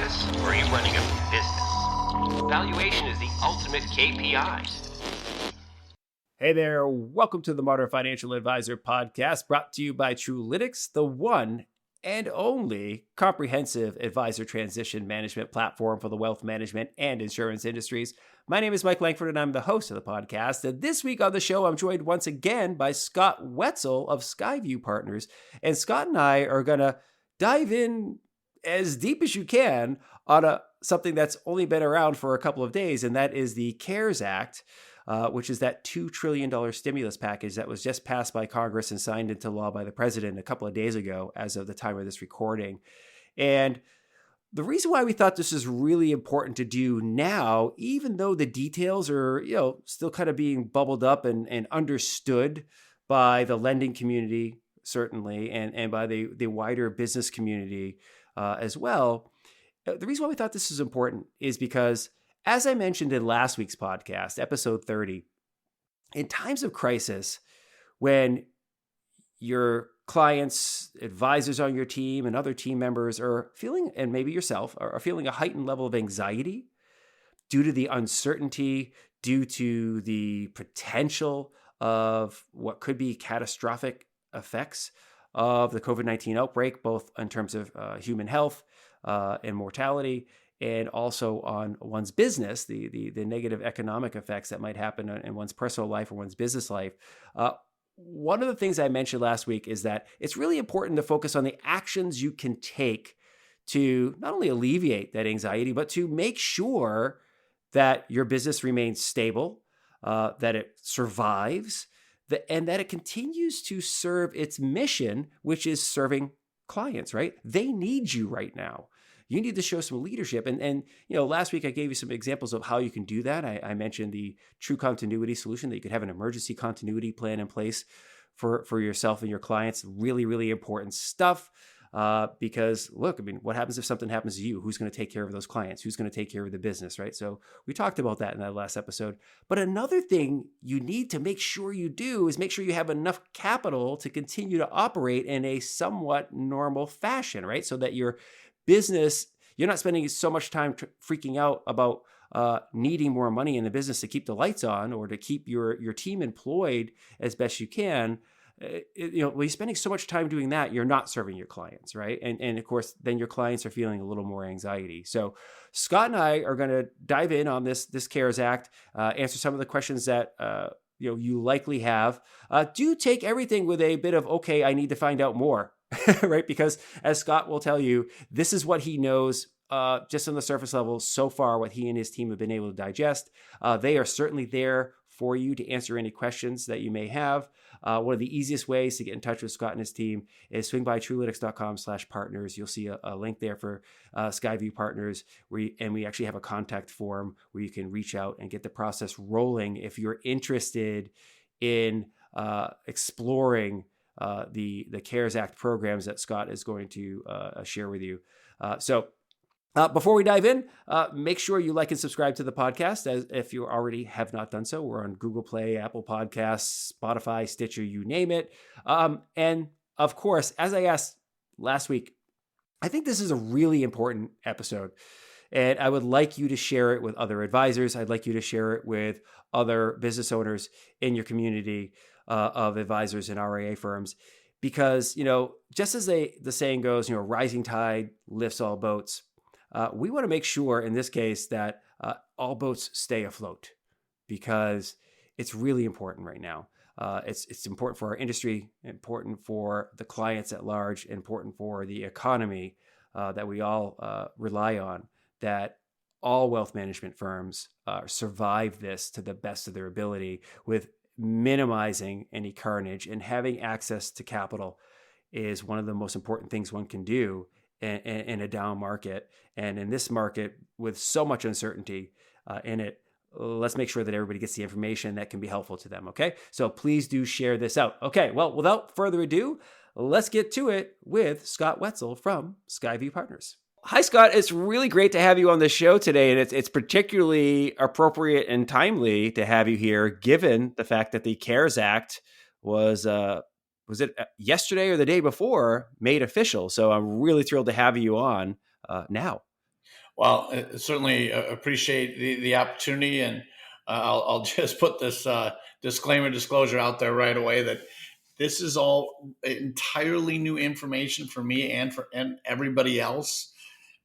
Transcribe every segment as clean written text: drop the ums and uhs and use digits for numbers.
business or are you running a business? Valuation is the ultimate KPI. Hey there, welcome to the Modern Financial Advisor podcast, brought to you by Truelytics, the one and only comprehensive advisor transition management platform for the wealth management and insurance industries. My name is Mike Langford, and I'm the host of the podcast. And this week on the show, I'm joined once again by Scott Wetzel of SkyView Partners. And Scott and I are going to dive in as deep as you can on something that's only been around for a couple of days, and that is the CARES Act, which is that $2 trillion stimulus package that was just passed by Congress and signed into law by the president a couple of days ago as of the time of this recording. And the reason why we thought this is really important to do now, even though the details are, still kind of being bubbled up and understood by the lending community, certainly, and by the wider business community as well. The reason why we thought this is important is because, as I mentioned in last week's podcast, episode 30, in times of crisis, when your clients, advisors on your team, and other team members are feeling, and maybe yourself, are feeling a heightened level of anxiety due to the uncertainty, due to the potential of what could be catastrophic effects of the COVID-19 outbreak, both in terms of human health and mortality, and also on one's business, the negative economic effects that might happen in one's personal life or one's business life. One of the things I mentioned last week is that it's really important to focus on the actions you can take to not only alleviate that anxiety, but to make sure that your business remains stable, that it survives, and that it continues to serve its mission, which is serving clients, right? They need you right now. You need to show some leadership. And last week I gave you some examples of how you can do that. I mentioned the true continuity solution, that you could have an emergency continuity plan in place for yourself and your clients. Really, really important stuff. Because look, what happens if something happens to you? Who's going to take care of those clients? Who's going to take care of the business, right? So we talked about that in that last episode. But another thing you need to make sure you do is make sure you have enough capital to continue to operate in a somewhat normal fashion, right? So that your business, you're not spending so much time freaking out about needing more money in the business to keep the lights on or to keep your team employed as best you can. When you're spending so much time doing that, you're not serving your clients, right? And of course, then your clients are feeling a little more anxiety. So Scott and I are going to dive in on this CARES Act, answer some of the questions that you likely have. Do take everything with a bit of, okay, I need to find out more, right? Because as Scott will tell you, this is what he knows just on the surface level so far, what he and his team have been able to digest. They are certainly there for you to answer any questions that you may have. One of the easiest ways to get in touch with Scott and his team is swing by truelytics.com/partners. You'll see a link there for SkyView Partners, and we actually have a contact form where you can reach out and get the process rolling if you're interested in exploring the CARES Act programs that Scott is going to share with you. Before we dive in, make sure you like and subscribe to the podcast as if you already have not done so. We're on Google Play, Apple Podcasts, Spotify, Stitcher, you name it. And of course, as I asked last week, I think this is a really important episode. And I would like you to share it with other advisors. I'd like you to share it with other business owners in your community of advisors and RIA firms. Because, just as the saying goes, rising tide lifts all boats. We want to make sure in this case that all boats stay afloat, because it's really important right now. It's important for our industry, important for the clients at large, important for the economy that we all rely on, that all wealth management firms survive this to the best of their ability with minimizing any carnage, and having access to capital is one of the most important things one can do in a down market. And in this market with so much uncertainty in it, let's make sure that everybody gets the information that can be helpful to them. Okay. So please do share this out. Okay. Well, without further ado, let's get to it with Scott Wetzel from SkyView Partners. Hi, Scott. It's really great to have you on the show today. And it's particularly appropriate and timely to have you here, given the fact that the CARES Act was it yesterday or the day before made official. So I'm really thrilled to have you on now. Well, certainly appreciate the opportunity, and I'll just put this disclosure out there right away that this is all entirely new information for me and everybody else.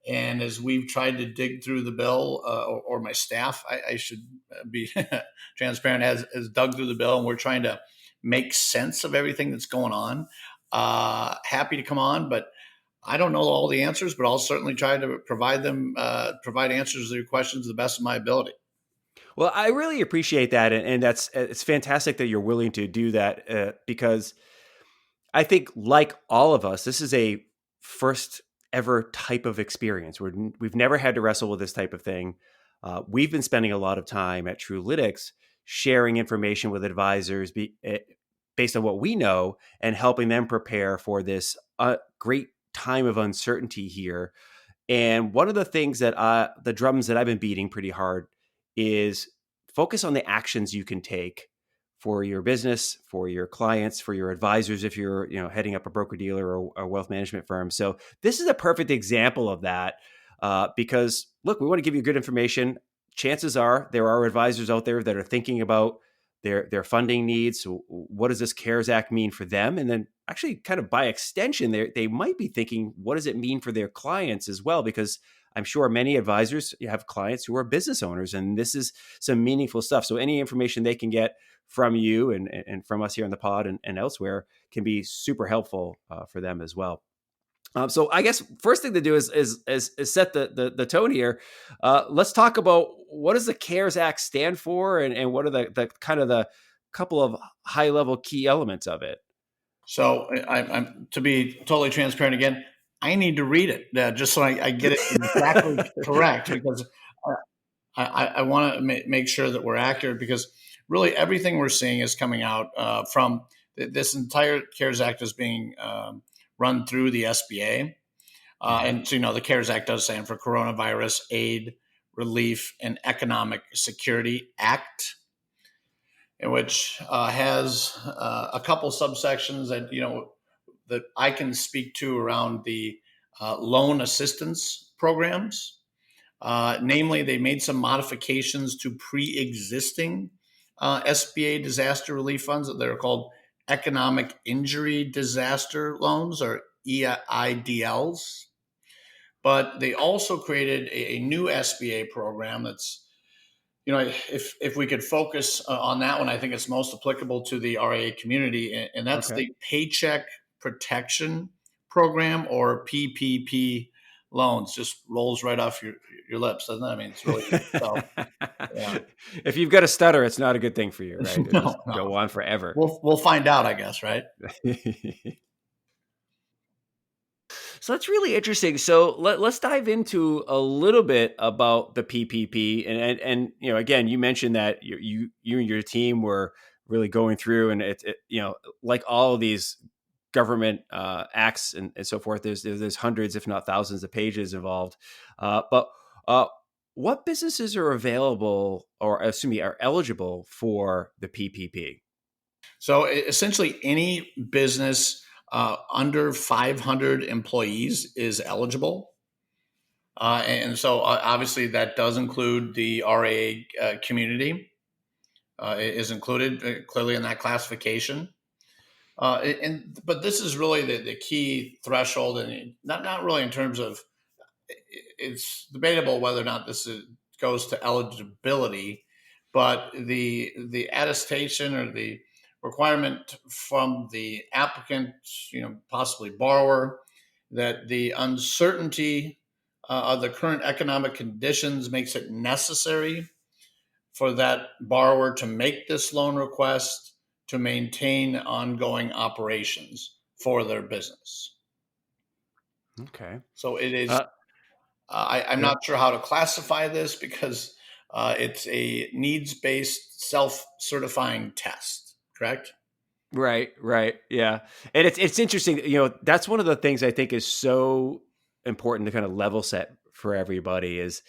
And as we've tried to dig through the bill, or my staff, I should be transparent, has dug through the bill, and we're trying to make sense of everything that's going on. Happy to come on, but I don't know all the answers, but I'll certainly try to provide answers to your questions to the best of my ability. Well, I really appreciate that, and it's fantastic that you're willing to do that because I think, like all of us, this is a first ever type of experience. We've never had to wrestle with this type of thing. We've been spending a lot of time at Truelytics sharing information with advisors based on what we know and helping them prepare for this great time of uncertainty here. And one of the things that the drums that I've been beating pretty hard is focus on the actions you can take for your business, for your clients, for your advisors, if you're heading up a broker dealer or a wealth management firm. So this is a perfect example of that because, look, we want to give you good information. Chances are there are advisors out there that are thinking about their funding needs. So what does this CARES Act mean for them? And then actually kind of by extension, they might be thinking, what does it mean for their clients as well? Because I'm sure many advisors have clients who are business owners, and this is some meaningful stuff. So any information they can get from you and from us here on the pod and elsewhere can be super helpful for them as well. So I guess first thing to do is set the tone here. Let's talk about what does the CARES Act stand for, and what are the kind of the couple of high level key elements of it. So I'm to be totally transparent again, I need to read it just so I get it exactly correct, because I want to make sure that we're accurate, because really everything we're seeing is coming out from this entire CARES Act is being run through the SBA. And so, the CARES Act does stand for Coronavirus Aid, Relief, and Economic Security Act, in which has a couple subsections that I can speak to around the loan assistance programs. Namely, they made some modifications to pre-existing SBA disaster relief funds that are called Economic Injury Disaster Loans, or EIDLs. But they also created a new SBA program that's, if we could focus on that one, I think it's most applicable to the RIA community, and that's the Paycheck Protection Program, or PPP loans. Just rolls right off your lips, doesn't it? I mean, it's really so, yeah. If you've got a stutter, it's not a good thing for you, right? It'll No. go on forever. We'll find out, I guess, right? So that's really interesting. So let's dive into a little bit about the PPP. And again, you mentioned that you and your team were really going through, and it like all of these government acts and so forth. There's hundreds, if not thousands, of pages involved. But what businesses are available, or are eligible for the PPP? So essentially, any business under 500 employees is eligible. And so obviously that does include the RIA community. It is included clearly in that classification. But this is really the key threshold, and not really in terms of, it's debatable whether or not goes to eligibility, but the attestation or the requirement from the applicant, possibly borrower, that the uncertainty of the current economic conditions makes it necessary for that borrower to make this loan request to maintain ongoing operations for their business. Okay. So it is, I'm not sure how to classify this, because it's a needs-based self-certifying test, correct? Right. Yeah. And it's interesting, that's one of the things I think is so important to kind of level set for everybody is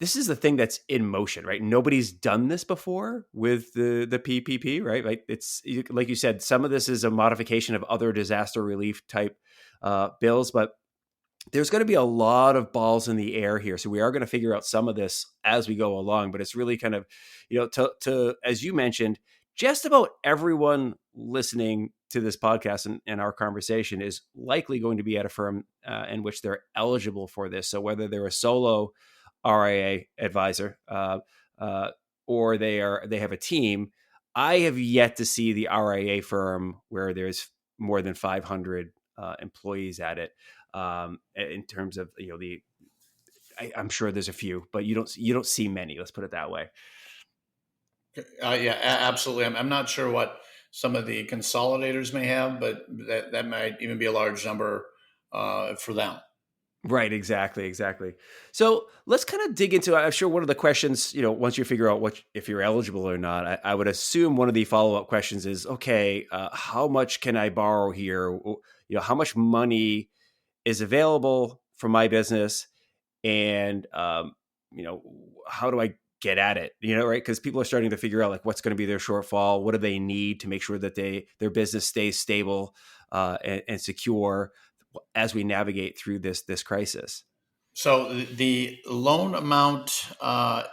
this is the thing that's in motion, right? Nobody's done this before with the PPP, right? Like it's like you said, some of this is a modification of other disaster relief type bills, but there's going to be a lot of balls in the air here. So we are going to figure out some of this as we go along, but it's really kind of, to as you mentioned, just about everyone listening to this podcast and our conversation is likely going to be at a firm in which they're eligible for this. So whether they're a solo RIA advisor or they have a team, I have yet to see the RIA firm where there's more than 500 employees at it. In terms of I'm sure there's a few, but you don't see many. Let's put it that way. Yeah, absolutely. I'm not sure what some of the consolidators may have, but that might even be a large number for them. Right, exactly. So let's kind of dig into. I'm sure one of the questions, once you figure out if you're eligible or not, I would assume one of the follow up questions is, okay, how much can I borrow here? How much money is available for my business, and how do I get at it? Right? Because people are starting to figure out like what's going to be their shortfall, what do they need to make sure that their business stays stable and secure as we navigate through this crisis. So the loan amount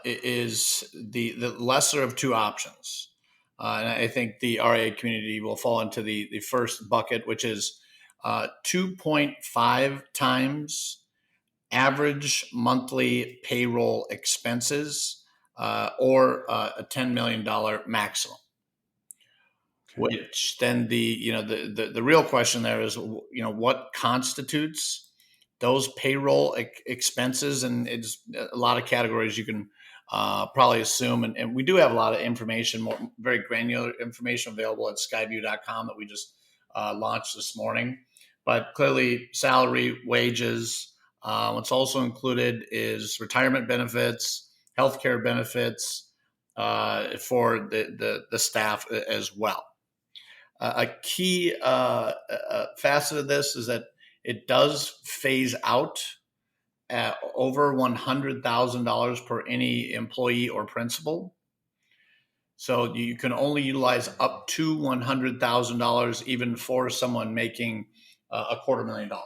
is the lesser of two options. And I think the RIA community will fall into the first bucket, which is 2.5 times average monthly payroll expenses or a $10 million maximum. Okay. Which then the real question there is, what constitutes those payroll expenses? And it's a lot of categories you can probably assume. And we do have a lot of information, very granular information available at SkyView.com that we just launched this morning. But clearly salary, wages, what's also included is retirement benefits, healthcare benefits for the staff as well. A key facet of this is that it does phase out at over $100,000 per any employee or principal. So you can only utilize up to $100,000 even for someone making $250,000.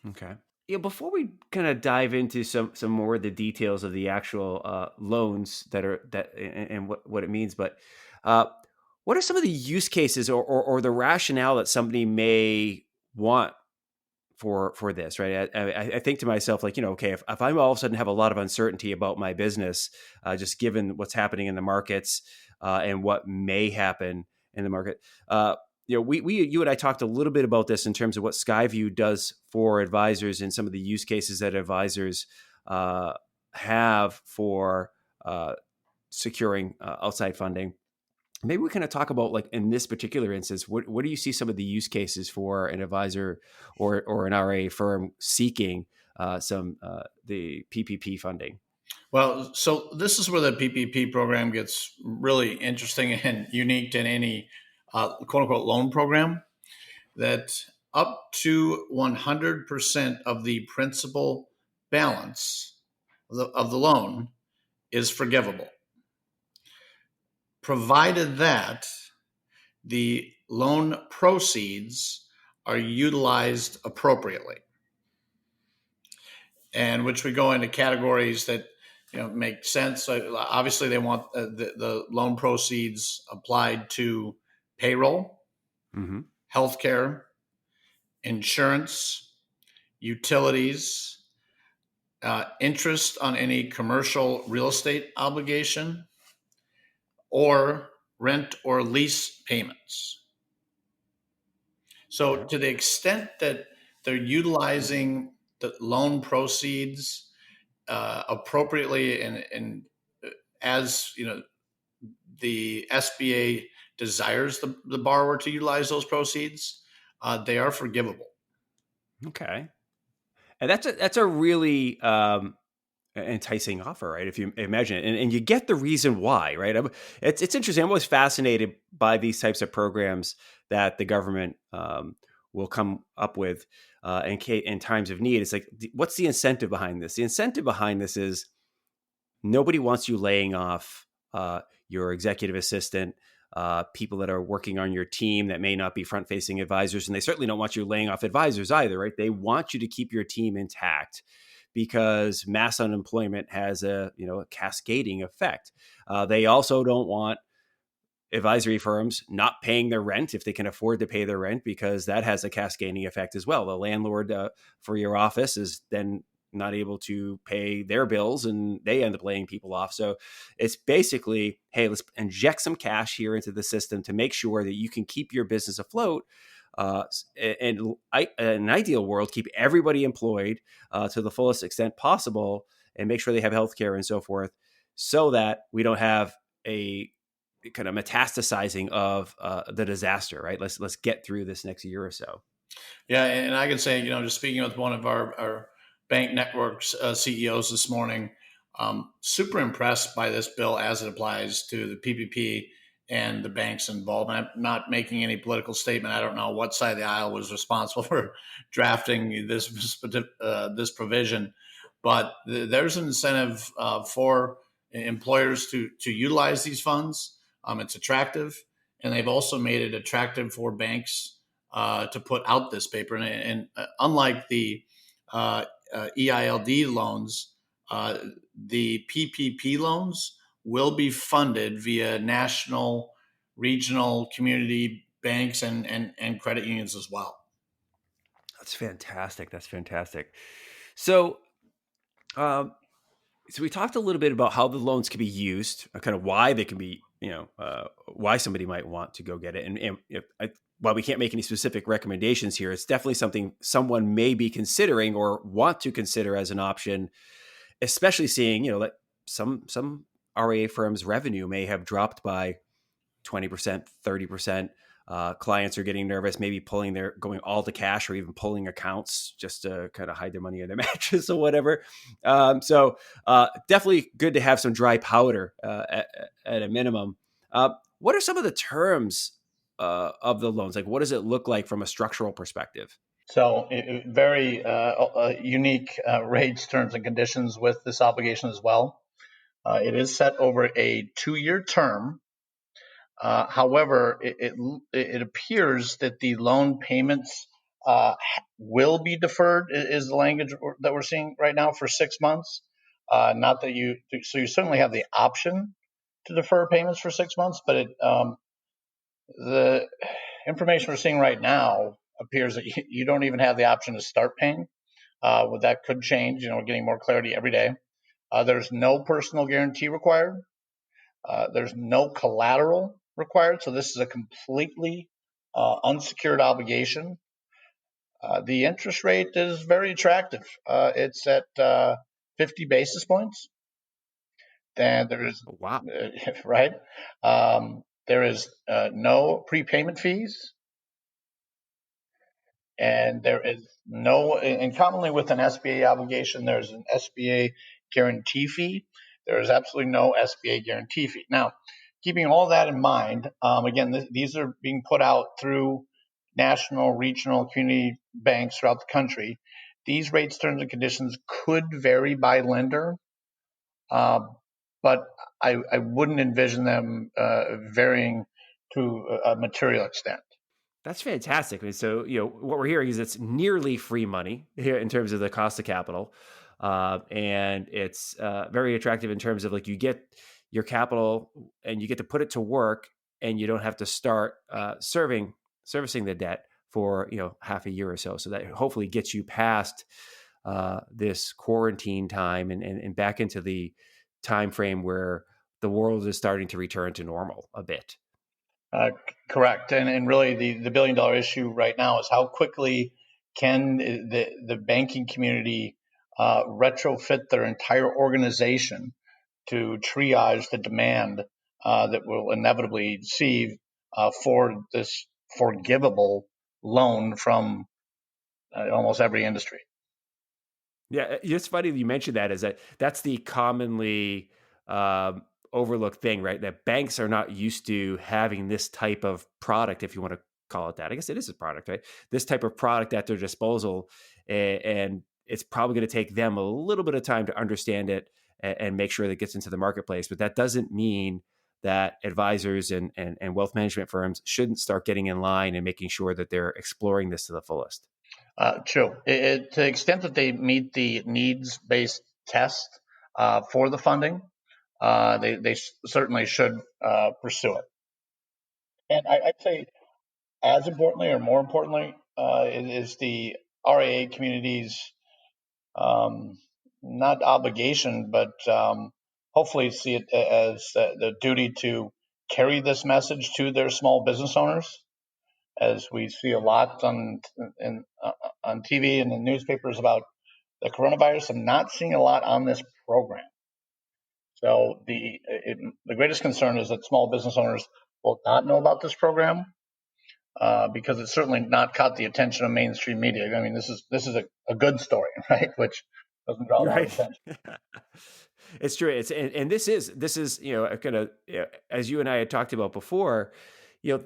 Okay. Before we kind of dive into some more of the details of the actual loans and what it means, but what are some of the use cases or the rationale that somebody may want for this, right? I think to myself, like, okay, if I all of a sudden have a lot of uncertainty about my business, just given what's happening in the markets and what may happen in the market, you and I talked a little bit about this in terms of what SkyView does for advisors and some of the use cases that advisors have for securing outside funding. Maybe we kind of talk about, like, in this particular instance, what do you see some of the use cases for an advisor or an RA firm seeking the PPP funding? Well, so this is where the PPP program gets really interesting and unique to any quote unquote loan program, that up to 100% of the principal balance of the loan is forgivable, provided that the loan proceeds are utilized appropriately. And which we go into categories that make sense. So obviously, they want the loan proceeds applied to payroll, mm-hmm. healthcare, insurance, utilities, interest on any commercial real estate obligation, or rent or lease payments. So to the extent that they're utilizing the loan proceeds appropriately and as the SBA desires the borrower to utilize those proceeds, they are forgivable. Okay, and that's a really enticing offer, right? If you imagine it, and you get the reason why, right? It's interesting. I'm always fascinated by these types of programs that the government will come up with in times of need. It's like, what's the incentive behind this? The incentive behind this is nobody wants you laying off your executive assistant people that are working on your team that may not be front-facing advisors, and they certainly don't want you laying off advisors either, right? They want you to keep your team intact because mass unemployment has a cascading effect. They also don't want advisory firms not paying their rent if they can afford to pay their rent, because that has a cascading effect as well. The landlord for your office is then not able to pay their bills and they end up laying people off. So it's basically, hey, let's inject some cash here into the system to make sure that you can keep your business afloat. And in an ideal world, keep everybody employed to the fullest extent possible and make sure they have healthcare and so forth, so that we don't have a kind of metastasizing of the disaster, right? Let's get through this next year or so. Yeah, and I can say, just speaking with one of our bank networks CEOs this morning, super impressed by this bill as it applies to the PPP and the banks involved. I'm not making any political statement. I don't know what side of the aisle was responsible for drafting this provision, but there's an incentive for employers to utilize these funds. It's attractive, and they've also made it attractive for banks to put out this paper. And unlike the EILD loans, the PPP loans will be funded via national, regional, community banks and credit unions as well. That's fantastic. That's fantastic. So, so we talked a little bit about how the loans can be used, kind of why they can be, why somebody might want to go get it. And while we can't make any specific recommendations here, it's definitely something someone may be considering or want to consider as an option, especially seeing, that some RIA firms' revenue may have dropped by 20%, 30%. Clients are getting nervous, maybe going all to cash or even pulling accounts just to kind of hide their money in their mattress or whatever. So definitely good to have some dry powder at a minimum. What are some of the terms of the loans? Like, what does it look like from a structural perspective? So very unique rates, terms, and conditions with this obligation as well. It is set over a 2-year term. However, it appears that the loan payments will be deferred, is the language that we're seeing right now, for 6 months. Not that you certainly have the option to defer payments for 6 months, but the information we're seeing right now appears that you don't even have the option to start paying. Well, that could change. We're getting more clarity every day. There's no personal guarantee required. There's no collateral required, so this is a completely unsecured obligation. The interest rate is very attractive. It's at 50 basis points. And there is Wow. Right. There is no prepayment fees, and there is no. And commonly with an SBA obligation, there's an SBA guarantee fee. There is absolutely no SBA guarantee fee. Now, keeping all that in mind, again, these are being put out through national, regional, community banks throughout the country. These rates, terms, and conditions could vary by lender, but I wouldn't envision them varying to a material extent. That's fantastic. I mean, so, what we're hearing is it's nearly free money here in terms of the cost of capital. And it's very attractive in terms of, like, you get your capital and you get to put it to work, and you don't have to start servicing the debt for, half a year or so. So that hopefully gets you past this quarantine time and back into the time frame where the world is starting to return to normal a bit. Correct. And really the $1 billion issue right now is how quickly can the banking community retrofit their entire organization to triage the demand that we'll inevitably see for this forgivable loan from almost every industry. Yeah, it's funny that you mentioned that. That's the commonly overlooked thing, right? That banks are not used to having this type of product, if you want to call it that. I guess it is a product, right? This type of product at their disposal, and it's probably going to take them a little bit of time to understand it and make sure that it gets into the marketplace. But that doesn't mean that advisors and wealth management firms shouldn't start getting in line and making sure that they're exploring this to the fullest? True. To the extent that they meet the needs-based test for the funding, they certainly should pursue it. And I'd say, as importantly or more importantly, is the RIA community's not obligation, but hopefully see it as the duty to carry this message to their small business owners, as we see a lot on TV and the newspapers about the coronavirus. I'm not seeing a lot on this program. So the greatest concern is that small business owners will not know about this program because it's certainly not caught the attention of mainstream media. I mean, this is a good story, right? Which doesn't draw a lot of Right. attention. It's true. And this is kind of, as you and I had talked about before, you know,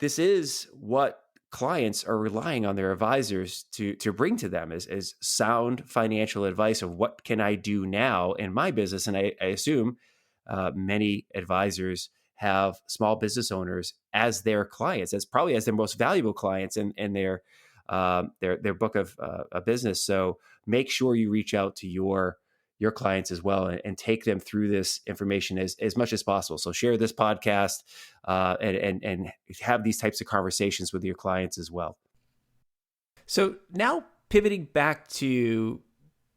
this is what clients are relying on their advisors to bring to them is sound financial advice of what can I do now in my business. And I assume many advisors have small business owners as their clients, as probably as their most valuable clients in their book of a business. So make sure you reach out to your clients as well and take them through this information as much as possible. So share this podcast and have these types of conversations with your clients as well. So now pivoting back to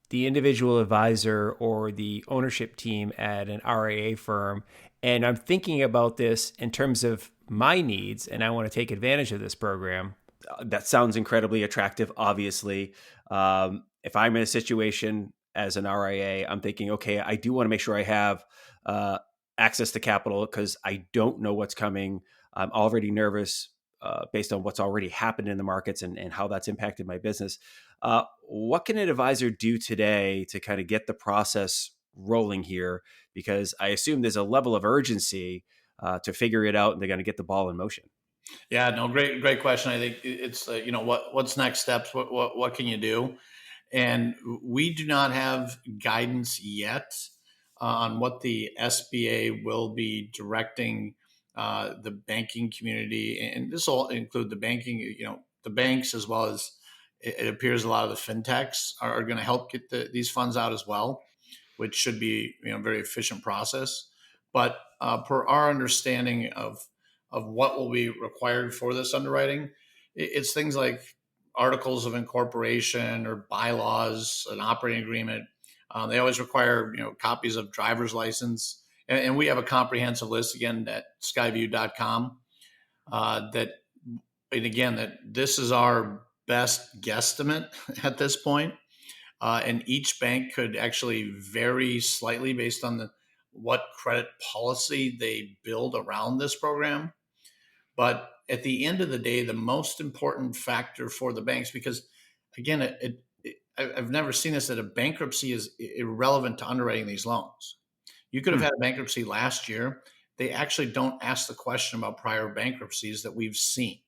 the individual advisor or the ownership team at an RIA firm, and I'm thinking about this in terms of my needs, and I want to take advantage of this program. That sounds incredibly attractive, obviously. If I'm in a situation as an RIA, I'm thinking, okay, I do want to make sure I have access to capital because I don't know what's coming. I'm already nervous based on what's already happened in the markets and how that's impacted my business. What can an advisor do today to kind of get the process rolling here? Because I assume there's a level of urgency to figure it out and they're going to get the ball in motion. Yeah, no, great question. I think it's what's next steps. What can you do? And we do not have guidance yet on what the SBA will be directing the banking community, and this will include the banking, the banks, as well as it appears a lot of the fintechs are going to help get these funds out as well, which should be a very efficient process. But per our understanding of what will be required for this underwriting, it's things like articles of incorporation or bylaws, an operating agreement. They always require copies of driver's license, and we have a comprehensive list again at SkyView.com. That this is our best guesstimate at this point. And each bank could actually vary slightly based on what credit policy they build around this program. But at the end of the day, the most important factor for the banks, because again, I've never seen this, that a bankruptcy is irrelevant to underwriting these loans. You could have had a bankruptcy last year. They actually don't ask the question about prior bankruptcies that we've seen.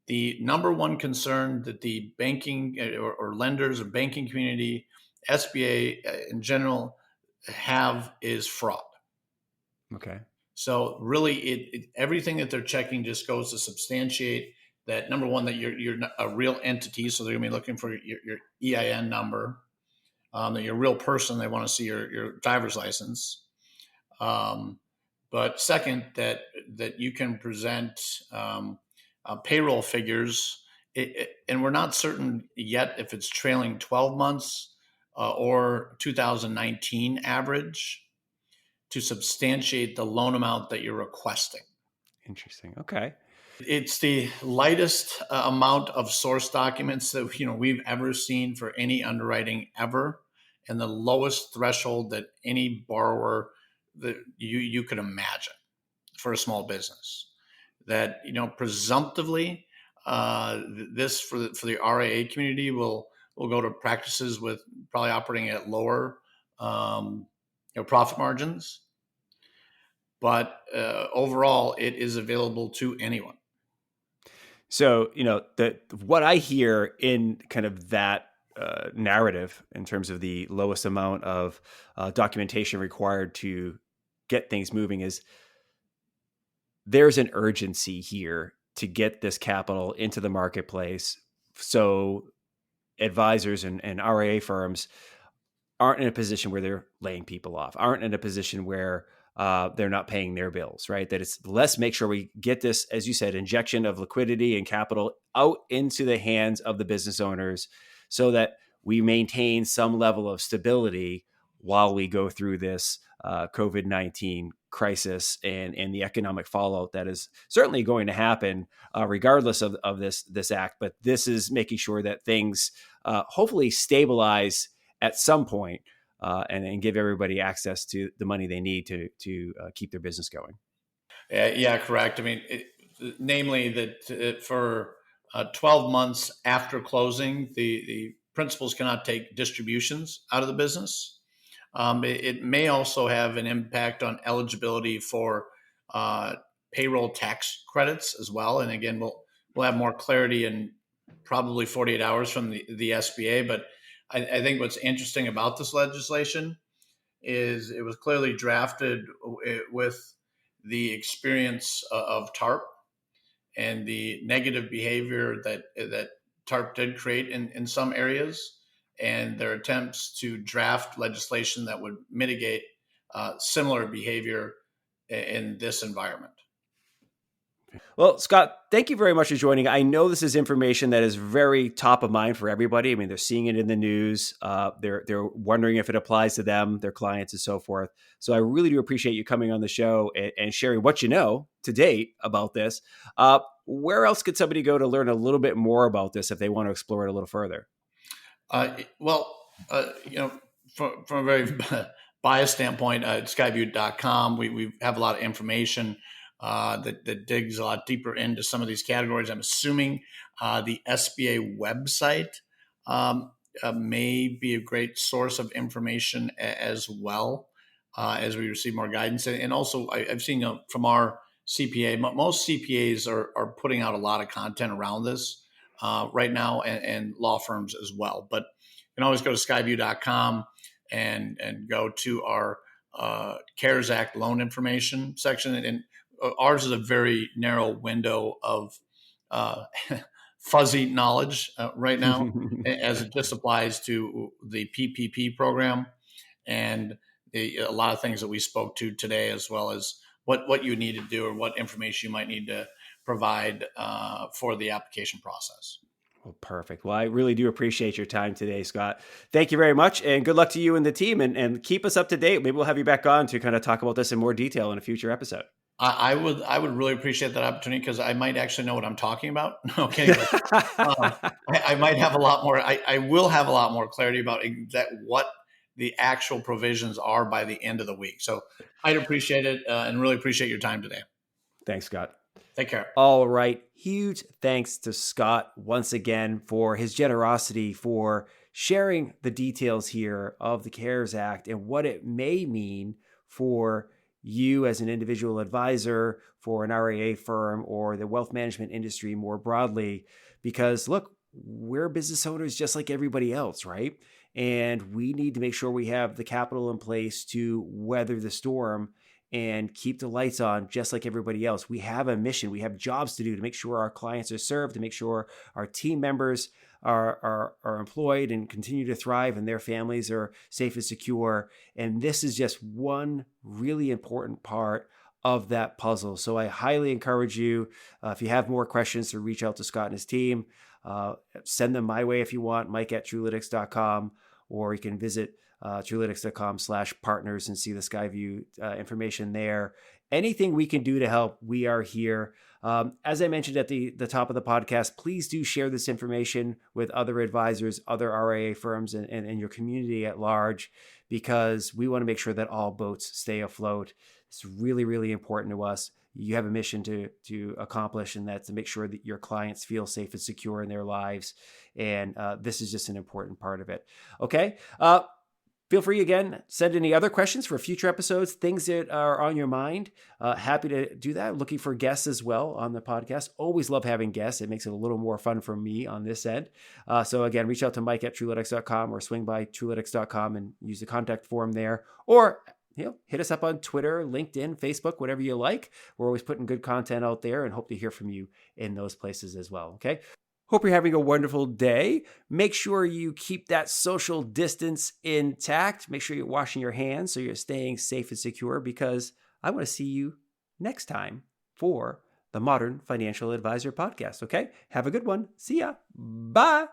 The number one concern that the banking or lenders or banking community, SBA in general, have is fraud. Okay. So really, everything that they're checking just goes to substantiate that, number one, that you're a real entity. So they're going to be looking for your EIN number, that you're a real person. They want to see your driver's license. But second, that you can present payroll figures, and we're not certain yet if it's trailing 12 months or 2019 average, to substantiate the loan amount that you're requesting. Interesting. Okay. It's the lightest amount of source documents that we've ever seen for any underwriting ever, and the lowest threshold that any borrower that you could imagine for a small business. That presumptively, this for the RIA community will go to practices with probably operating at lower profit margins, but overall, it is available to anyone. So, what I hear in kind of that narrative in terms of the lowest amount of documentation required to get things moving is there's an urgency here to get this capital into the marketplace. So advisors and RIA firms aren't in a position where they're laying people off, aren't in a position where they're not paying their bills, right? That it's let's make sure we get this, as you said, injection of liquidity and capital out into the hands of the business owners so that we maintain some level of stability while we go through this COVID-19 crisis and the economic fallout that is certainly going to happen regardless of this act. But this is making sure that things hopefully stabilize at some point, and give everybody access to the money they need to keep their business going. Yeah, correct. I mean, namely that for 12 months after closing, the principals cannot take distributions out of the business. It may also have an impact on eligibility for payroll tax credits as well. And again, we'll have more clarity in probably 48 hours from the SBA. But I think what's interesting about this legislation is it was clearly drafted with the experience of TARP and the negative behavior that TARP did create in some areas, and their attempts to draft legislation that would mitigate similar behavior in this environment. Well, Scott, thank you very much for joining. I know this is information that is very top of mind for everybody. I mean, they're seeing it in the news. They're wondering if it applies to them, their clients, and so forth. So I really do appreciate you coming on the show and sharing what you know to date about this. Where else could somebody go to learn a little bit more about this if they want to explore it a little further? From a very biased standpoint, at SkyView.com, we have a lot of information that digs a lot deeper into some of these categories. I'm assuming the SBA website may be a great source of information as well as we receive more guidance. And also, I've seen from our CPA, most CPAs are putting out a lot of content around this right now, and law firms as well. But you can always go to SkyView.com and go to our CARES Act loan information section. And ours is a very narrow window of fuzzy knowledge right now, as it just applies to the PPP program and a lot of things that we spoke to today, as well as what you need to do or what information you might need to provide for the application process. Well, perfect. Well, I really do appreciate your time today, Scott. Thank you very much, and good luck to you and the team, and keep us up to date. Maybe we'll have you back on to kind of talk about this in more detail in a future episode. I would really appreciate that opportunity, because I might actually know what I'm talking about. Okay, I might have a lot more. I will have a lot more clarity about what the actual provisions are by the end of the week. So I'd appreciate it, and really appreciate your time today. Thanks, Scott. Take care. All right. Huge thanks to Scott once again for his generosity, for sharing the details here of the CARES Act and what it may mean for you as an individual advisor, for an RIA firm, or the wealth management industry more broadly. Because look, we're business owners just like everybody else, right? And we need to make sure we have the capital in place to weather the storm and keep the lights on just like everybody else. We have a mission. We have jobs to do to make sure our clients are served, to make sure our team members are employed and continue to thrive and their families are safe and secure. And this is just one really important part of that puzzle. So I highly encourage you, if you have more questions, to reach out to Scott and his team. Send them my way if you want, Mike@Truelytics.com, or you can visit Truelytics.com/partners and see the SkyView information there. Anything we can do to help, we are here. As I mentioned at the top of the podcast, please do share this information with other advisors, other RIA firms, and your community at large, because we want to make sure that all boats stay afloat. It's really, really important to us. You have a mission to accomplish, and that's to make sure that your clients feel safe and secure in their lives. And this is just an important part of it. Okay. Feel free, again, send any other questions for future episodes, things that are on your mind. Happy to do that. Looking for guests as well on the podcast. Always love having guests. It makes it a little more fun for me on this end. So again, reach out to Mike@Truelytics.com or swing by Truelytics.com and use the contact form there. Or hit us up on Twitter, LinkedIn, Facebook, whatever you like. We're always putting good content out there and hope to hear from you in those places as well. Okay. Hope you're having a wonderful day. Make sure you keep that social distance intact. Make sure you're washing your hands so you're staying safe and secure, because I want to see you next time for the Modern Financial Advisor Podcast. Okay. Have a good one. See ya. Bye.